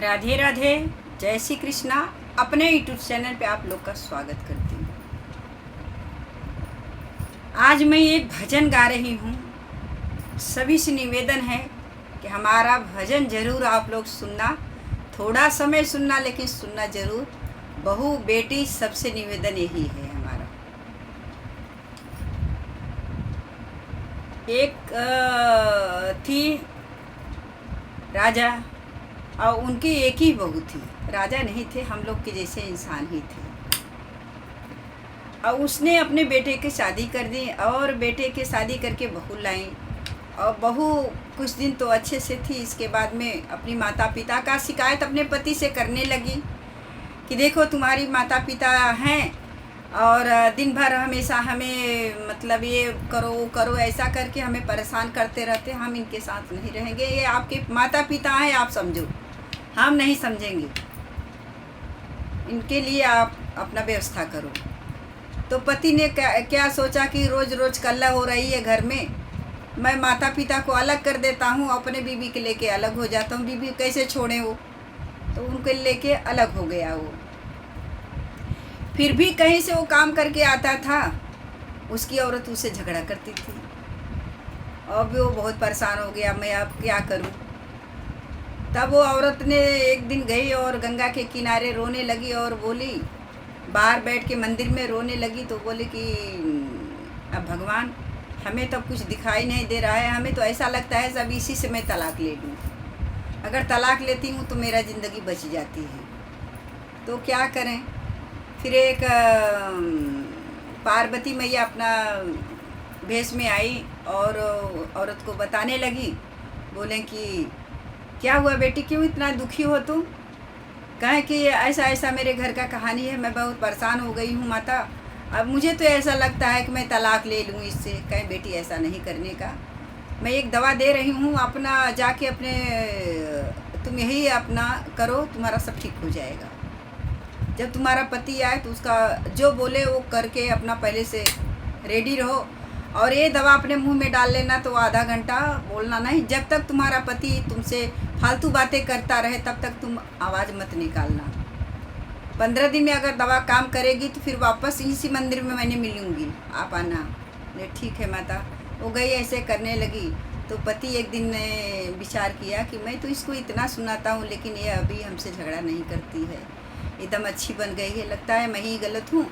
राधे राधे, जय श्री कृष्णा। अपने YouTube channel पे आप लोग का स्वागत करती हूँ। आज मैं एक भजन गा रही हूँ। सभी से निवेदन है कि हमारा भजन ज़रूर आप लोग सुनना, थोड़ा समय सुनना लेकिन सुनना ज़रूर। बहू बेटी सबसे निवेदन यही है हमारा। एक थी राजा और उनकी एक ही बहू थी। राजा नहीं थे, हम लोग के जैसे इंसान ही थे। और उसने अपने बेटे की शादी कर दी और बेटे के शादी करके बहू लाई। और बहू कुछ दिन तो अच्छे से थी, इसके बाद में अपनी माता पिता का शिकायत अपने पति से करने लगी कि देखो तुम्हारी माता पिता हैं और दिन भर हमेशा हमें मतलब ये करो वो करो ऐसा करके हमें परेशान करते रहते, हम इनके साथ नहीं रहेंगे। ये आपके माता पिता हैं, आप समझो, हम नहीं समझेंगे, इनके लिए आप अपना व्यवस्था करो। तो पति ने क्या सोचा कि रोज़ रोज़ कल्ला हो रही है घर में, मैं माता पिता को अलग कर देता हूँ, अपने बीवी के लेके अलग हो जाता हूँ। बीवी कैसे छोड़े वो, तो उनके लेके अलग हो गया वो। फिर भी कहीं से वो काम करके आता था, उसकी औरत उससे झगड़ा करती थी। अब वो बहुत परेशान हो गया, मैं अब क्या करूँ। तब वो औरत ने एक दिन गई और गंगा के किनारे रोने लगी और बोली, बाहर बैठ के मंदिर में रोने लगी। तो बोली कि अब भगवान हमें तो कुछ दिखाई नहीं दे रहा है, हमें तो ऐसा लगता है सब इसी से मैं तलाक ले लूँ। अगर तलाक लेती हूँ तो मेरा ज़िंदगी बच जाती है, तो क्या करें। फिर एक पार्वती मैया अपना भेष में आई और औरत को बताने लगी। बोले कि क्या हुआ बेटी, क्यों इतना दुखी हो तुम। कहें कि ऐसा ऐसा मेरे घर का कहानी है, मैं बहुत परेशान हो गई हूँ माता, अब मुझे तो ऐसा लगता है कि मैं तलाक ले लूँ इससे। कहें बेटी ऐसा नहीं करने का, मैं एक दवा दे रही हूँ, अपना जाके अपने तुम यही अपना करो, तुम्हारा सब ठीक हो जाएगा। जब तुम्हारा पति आए तो उसका जो बोले वो करके अपना पहले से रेडी रहो। और ये दवा अपने मुंह में डाल लेना, तो आधा घंटा बोलना नहीं। जब तक तुम्हारा पति तुमसे फालतू बातें करता रहे तब तक तुम आवाज़ मत निकालना। 15 दिन में अगर दवा काम करेगी तो फिर वापस इसी मंदिर में मैंने मिलूँगी, आप आना। ने ठीक है माता। वो गई, ऐसे करने लगी। तो पति एक दिन ने विचार किया कि मैं तो इसको इतना सुनाता हूँ लेकिन ये अभी हमसे झगड़ा नहीं करती है, एकदम अच्छी बन गई है, लगता है मैं ही गलत हूँ,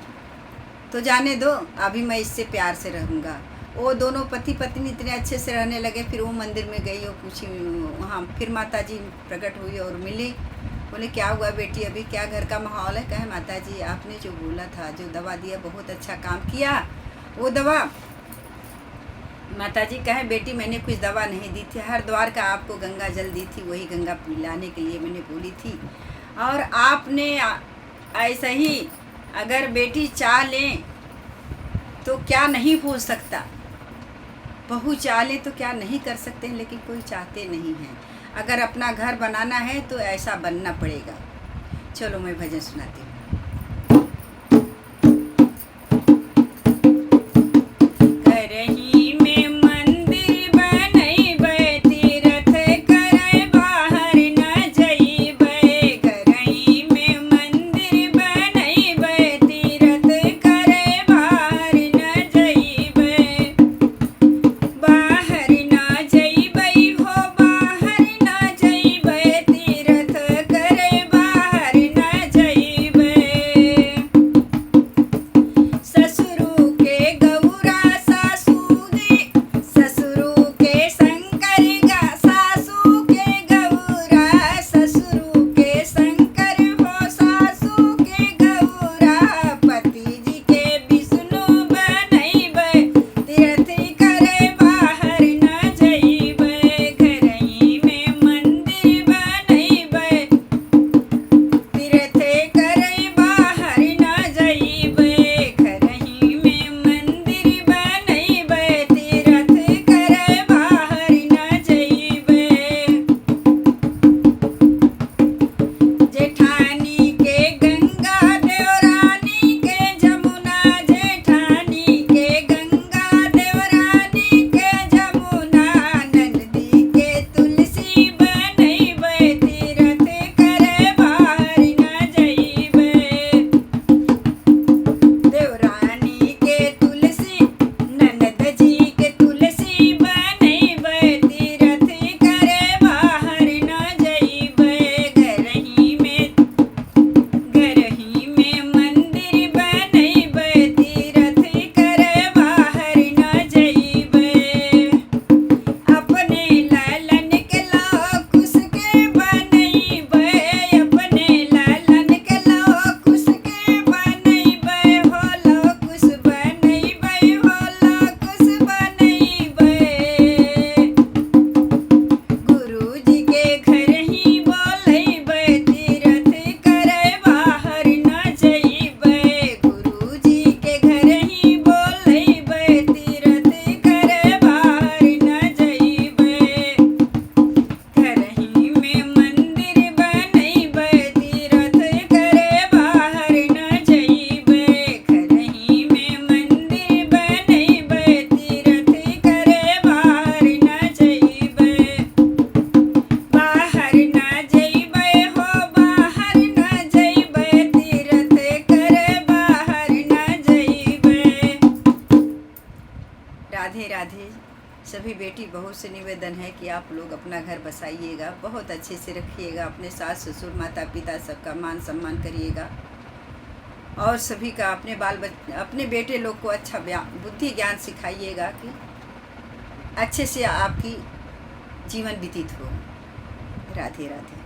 तो जाने दो, अभी मैं इससे प्यार से रहूँगा। वो दोनों पति पत्नी इतने अच्छे से रहने लगे। फिर वो मंदिर में गई और पूछी, वहाँ फिर माता जी प्रकट हुई और मिली। बोले क्या हुआ बेटी, अभी क्या घर का माहौल है। कहे माता जी आपने जो बोला था, जो दवा दिया, बहुत अच्छा काम किया। वो दवा, माता जी कहे बेटी मैंने कुछ दवा नहीं दी थी, हरिद्वार का आपको गंगा जल दी थी, वही गंगा पिलाने के लिए मैंने बोली थी। और आपने ऐसा ही अगर बेटी चाह लें तो क्या नहीं हो सकता, बहू चाह ले तो क्या नहीं कर सकते हैं, लेकिन कोई चाहते नहीं हैं। अगर अपना घर बनाना है तो ऐसा बनना पड़ेगा। चलो मैं भजन सुनाती हूँ। राधे राधे। सभी बेटी बहू से निवेदन है कि आप लोग अपना घर बसाइएगा, बहुत अच्छे से रखिएगा, अपने सास ससुर माता पिता सबका मान सम्मान करिएगा और सभी का अपने बेटे लोग को अच्छा बुद्धि ज्ञान सिखाइएगा कि अच्छे से आपकी जीवन व्यतीत हो। राधे राधे।